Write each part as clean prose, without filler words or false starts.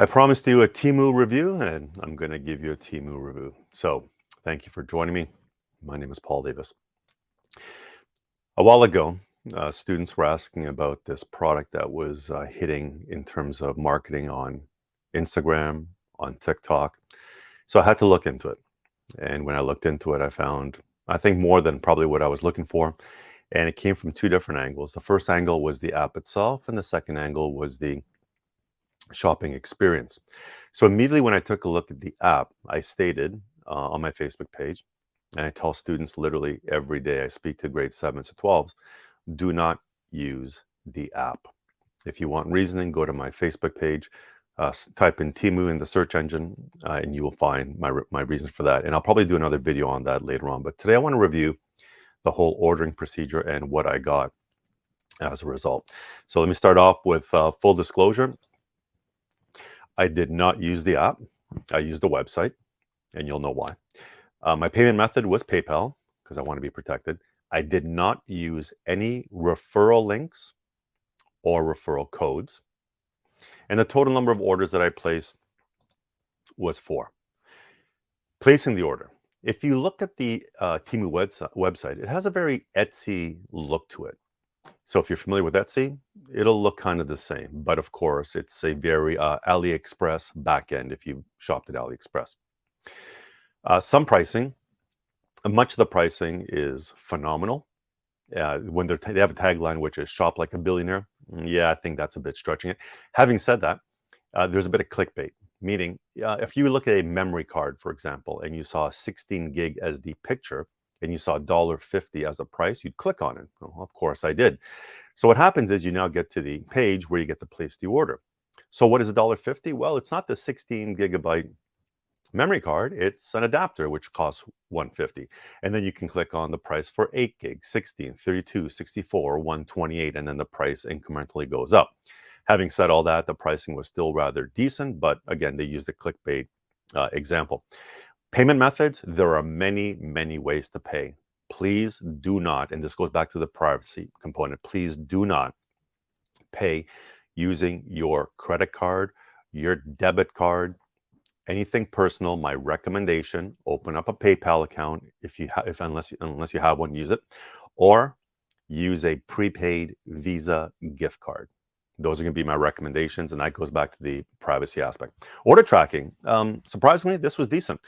I promised you a TEMU review, and I'm going to give you a TEMU review. So thank you for joining me. My name is Paul Davis. A while ago, students were asking about this product that was hitting in terms of marketing on Instagram, on TikTok. So I had to look into it. And when I looked into it, I found, I think, more than probably what I was looking for. And it came from two different angles. The first angle was the app itself, and the second angle was the shopping experience. So immediately when I took a look at the app, I stated on my Facebook page, and I tell students literally every day I speak to grade 7s to 12s, do not use the app. If you want reasoning, go to my Facebook page, type in TEMU in the search engine, and you will find my reasons for that. And I'll probably do another video on that later on. But today I want to review the whole ordering procedure and what I got as a result. So let me start off with full disclosure. I did not use the app. I used the website, and you'll know why. My payment method was PayPal because I want to be protected. I did not use any referral links or referral codes. And the total number of orders that I placed was 4. Placing the order. If you look at the TEMU website, it has a very Etsy look to it. So if you're familiar with Etsy, it'll look kind of the same. But of course, it's a very AliExpress backend if you've shopped at AliExpress. Some pricing, much of the pricing is phenomenal. When they have a tagline which is "Shop like a billionaire," yeah, I think that's a bit stretching it. Having said that, there's a bit of clickbait. Meaning, if you look at a memory card, for example, and you saw 16 gig as the picture, and you saw $1.50 as the price, you'd click on it. Well, of course, I did. So what happens is you now get to the page where you get to place the order. So what is $1.50? Well, it's not the 16 gigabyte memory card, it's an adapter which costs $150. And then you can click on the price for 8 gig, 16, 32, 64, 128, and then the price incrementally goes up. Having said all that, the pricing was still rather decent, but again, they used a clickbait example. Payment methods, there are many, many ways to pay. Please do not, and this goes back to the privacy component, please do not pay using your credit card, your debit card, anything personal. My recommendation: open up a PayPal account unless you have one, use it, or use a prepaid Visa gift card. Those are going to be my recommendations, and that goes back to the privacy aspect. Order tracking, surprisingly, this was decent.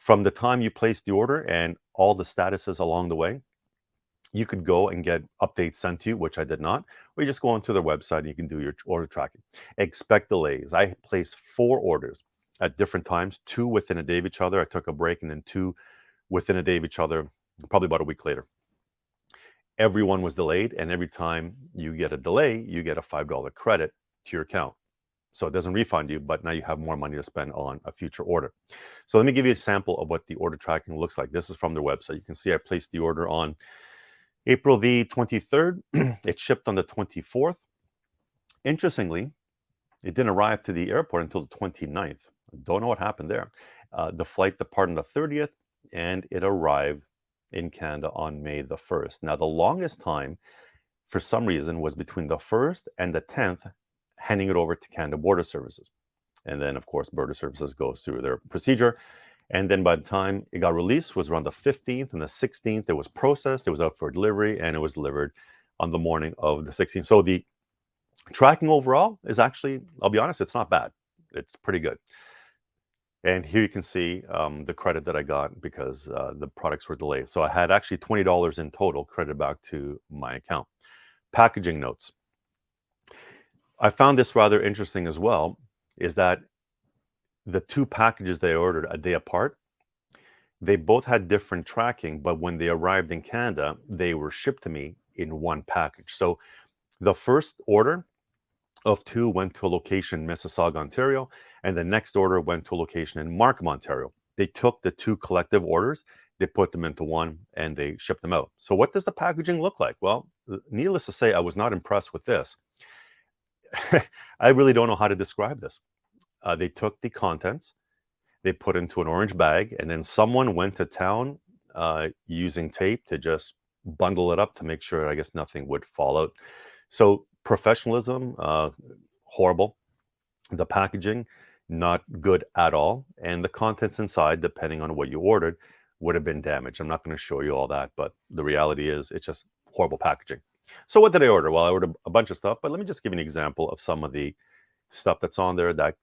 From the time you placed the order and all the statuses along the way, you could go and get updates sent to you, which I did not. Or you just go onto their website and you can do your order tracking. Expect delays. I placed 4 orders at different times, 2 within a day of each other. I took a break, and then 2 within a day of each other, probably about a week later. Everyone was delayed, and every time you get a delay, you get a $5 credit to your account. So it doesn't refund you, but now you have more money to spend on a future order. So let me give you a sample of what the order tracking looks like. This is from their website. You can see I placed the order on April the 23rd. It shipped on the 24th. Interestingly, it didn't arrive to the airport until the 29th. Don't know what happened there. The flight departed on the 30th, and it arrived in Canada on May the 1st. Now, the longest time, for some reason, was between the 1st and the 10th, handing it over to Canada Border Services. And then, of course, Border Services goes through their procedure. And then by the time it got released was around the 15th, and the 16th, it was processed, it was out for delivery, and it was delivered on the morning of the 16th. So the tracking overall is actually, I'll be honest, it's not bad. It's pretty good. And here you can see the credit that I got because the products were delayed. So I had actually $20 in total credited back to my account. Packaging notes. I found this rather interesting as well, is that the 2 packages they ordered a day apart, they both had different tracking, but when they arrived in Canada, they were shipped to me in one package. So the first order of 2 went to a location in Mississauga, Ontario, and the next order went to a location in Markham, Ontario. They took the 2 collective orders, they put them into one, and they shipped them out. So what does the packaging look like? Well, needless to say, I was not impressed with this. I really don't know how to describe this. They took the contents, they put into an orange bag, and then someone went to town using tape to just bundle it up to make sure, I guess, nothing would fall out. So professionalism, horrible. The packaging, not good at all. And the contents inside, depending on what you ordered, would have been damaged. I'm not going to show you all that, but the reality is it's just horrible packaging. So what did I order? Well, I ordered a bunch of stuff, but let me just give you an example of some of the stuff that's on there that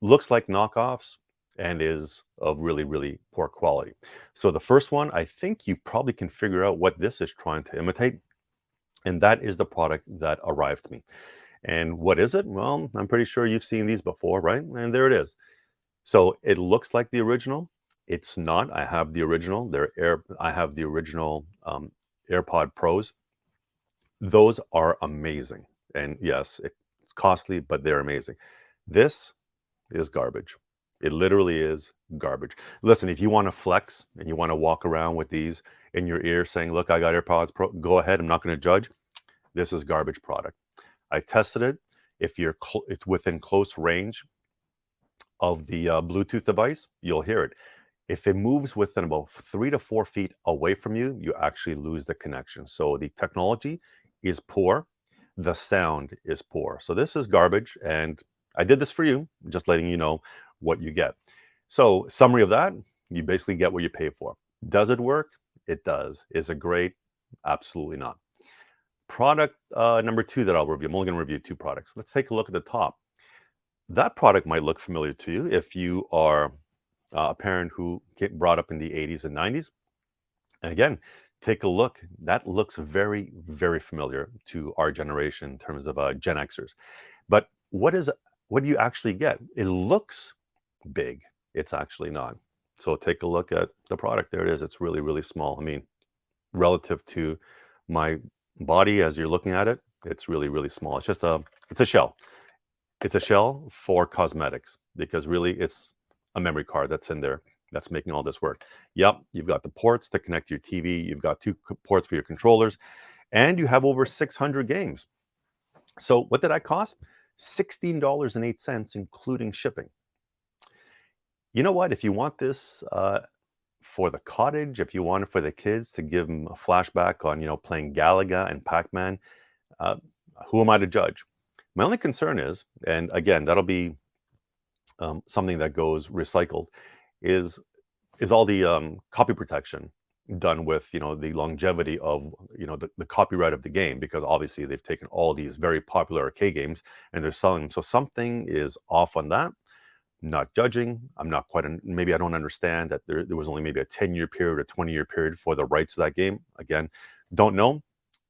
looks like knockoffs and is of really, really poor quality. So the first one, I think you probably can figure out what this is trying to imitate, and that is the product that arrived to me. And what is it? Well, I'm pretty sure you've seen these before, right? And there it is. So it looks like the original. It's not. I have the original. I have the original AirPod Pros. Those are amazing. And yes, it's costly, but they're amazing. This is garbage. It literally is garbage. Listen, if you want to flex and you want to walk around with these in your ear saying, look, I got AirPods Pro, go ahead. I'm not going to judge. This is garbage product. I tested it. If it's within close range of the Bluetooth device, you'll hear it. If it moves within about 3 to 4 feet away from you, you actually lose the connection. So the technology is poor. The sound is poor. So this is garbage. And I did this for you, just letting you know what you get. So summary of that, you basically get what you pay for. Does it work? It does. Is it great? Absolutely not. Product number 2 that I'll review. I'm only going to review 2 products. Let's take a look at the top. That product might look familiar to you if you are a parent who brought up in the 80s and 90s. And again, take a look. That looks very, very familiar to our generation in terms of Gen Xers. But what do you actually get? It looks big. It's actually not. So take a look at the product. There it is. It's really, really small. I mean, relative to my body as you're looking at it, it's really, really small. It's a shell. It's a shell for cosmetics because really it's a memory card that's in there that's making all this work. Yep, you've got the ports to connect to your TV. You've got 2 ports for your controllers, and you have over 600 games. So what did that cost? $16.08, including shipping. You know what? If you want this for the cottage, if you want it for the kids to give them a flashback on, playing Galaga and Pac-Man, uh, who am I to judge? My only concern is, and again, that'll be something that goes recycled, is all the copy protection done with the longevity of the copyright of the game, because obviously they've taken all these very popular arcade games and they're selling them. So something is off on that. Not judging. I'm not quite. Maybe I don't understand that there was only maybe a 10-year period or 20-year period for the rights to that game. Again, don't know.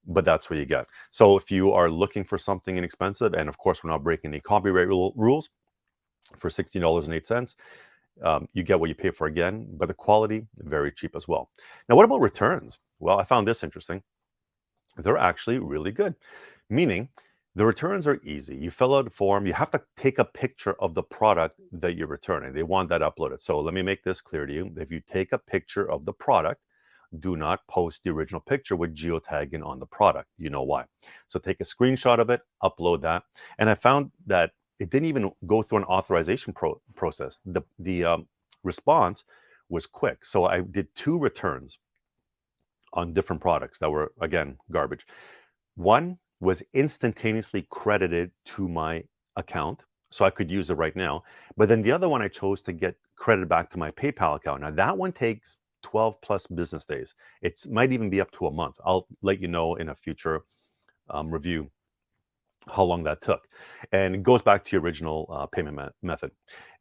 But that's what you get. So if you are looking for something inexpensive, and of course we're not breaking any copyright rules, for $16.08, you get what you pay for again, but the quality, very cheap as well. Now, what about returns? Well, I found this interesting. They're actually really good, meaning the returns are easy. You fill out a form. You have to take a picture of the product that you're returning. They want that uploaded. So let me make this clear to you. If you take a picture of the product, do not post the original picture with geotagging on the product. You know why. So take a screenshot of it, upload that. And I found that it didn't even go through an authorization process. The response was quick. So I did 2 returns on different products that were, again, garbage. One was instantaneously credited to my account, so I could use it right now. But then the other one I chose to get credited back to my PayPal account. Now that one takes 12 plus business days. It might even be up to a month. I'll let you know in a future review how long that took. And it goes back to your original payment method.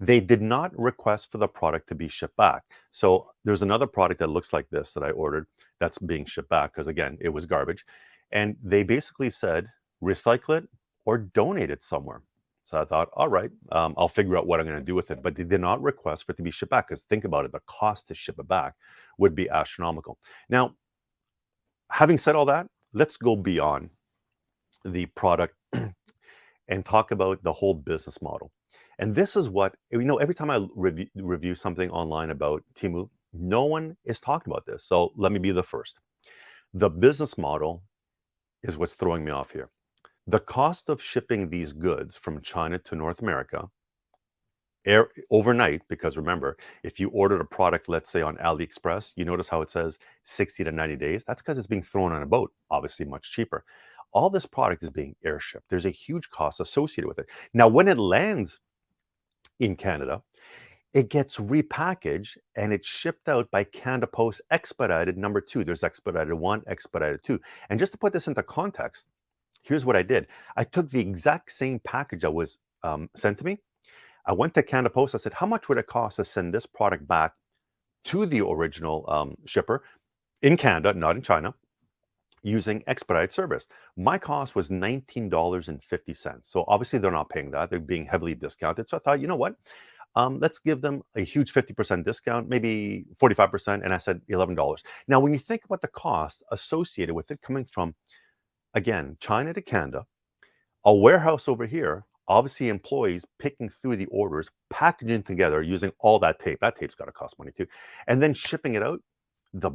They did not request for the product to be shipped back. So there's another product that looks like this that I ordered that's being shipped back because, again, it was garbage. And they basically said, recycle it or donate it somewhere. So I thought, all right, I'll figure out what I'm going to do with it. But they did not request for it to be shipped back because think about it, the cost to ship it back would be astronomical. Now, having said all that, let's go beyond the product and talk about the whole business model. And this is what, every time I review something online about TEMU, no one is talking about this. So let me be the first. The business model is what's throwing me off here. The cost of shipping these goods from China to North America overnight, because remember, if you ordered a product, let's say on AliExpress, you notice how it says 60 to 90 days. That's because it's being thrown on a boat, obviously much cheaper. All this product is being airshipped. There's a huge cost associated with it. Now, when it lands in Canada. It gets repackaged and it's shipped out by Canada Post expedited number two. There's expedited one, expedited two. And just to put this into context, here's what I did. I took the exact same package that was sent to me. I went to Canada Post. I said, how much would it cost to send this product back to the original shipper in Canada, not in China, using expedited service? My cost was $19.50. So obviously they're not paying that. They're being heavily discounted. So I thought, you know what? Let's give them a huge 50% discount, maybe 45%. And I said $11. Now, when you think about the cost associated with it coming from, again, China to Canada, a warehouse over here, obviously employees picking through the orders, packaging together using all that tape. That tape's got to cost money too. And then shipping it out. The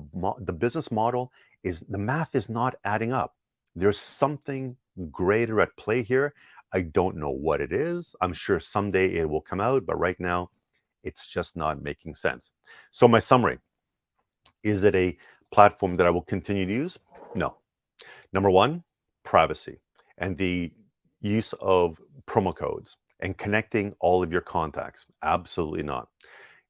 business model is, the math is not adding up. There's something greater at play here. I don't know what it is. I'm sure someday it will come out, but right now it's just not making sense. So my summary, is it a platform that I will continue to use? No. Number one, privacy and the use of promo codes and connecting all of your contacts. Absolutely not.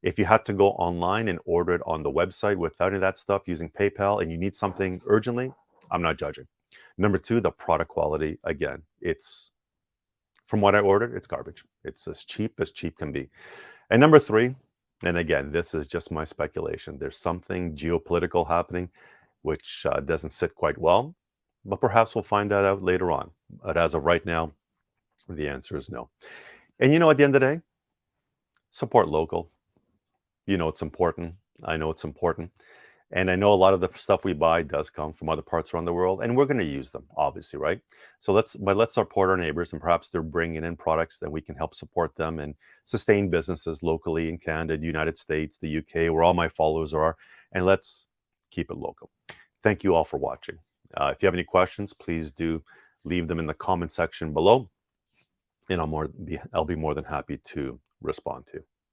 If you had to go online and order it on the website without any of that stuff using PayPal and you need something urgently, I'm not judging. Number two, the product quality. Again, it's, from what I ordered, it's garbage. It's as cheap can be. And number three, and again, this is just my speculation, there's something geopolitical happening which doesn't sit quite well, but perhaps we'll find that out later on. But as of right now, the answer is no. And at the end of the day, support local. It's important. I know it's important. And I know a lot of the stuff we buy does come from other parts around the world, and we're going to use them, obviously, right? So let's support our neighbors, and perhaps they're bringing in products that we can help support them and sustain businesses locally in Canada, the United States, the UK, where all my followers are, and let's keep it local. Thank you all for watching. If you have any questions, please do leave them in the comment section below, and I'll be more than happy to respond to.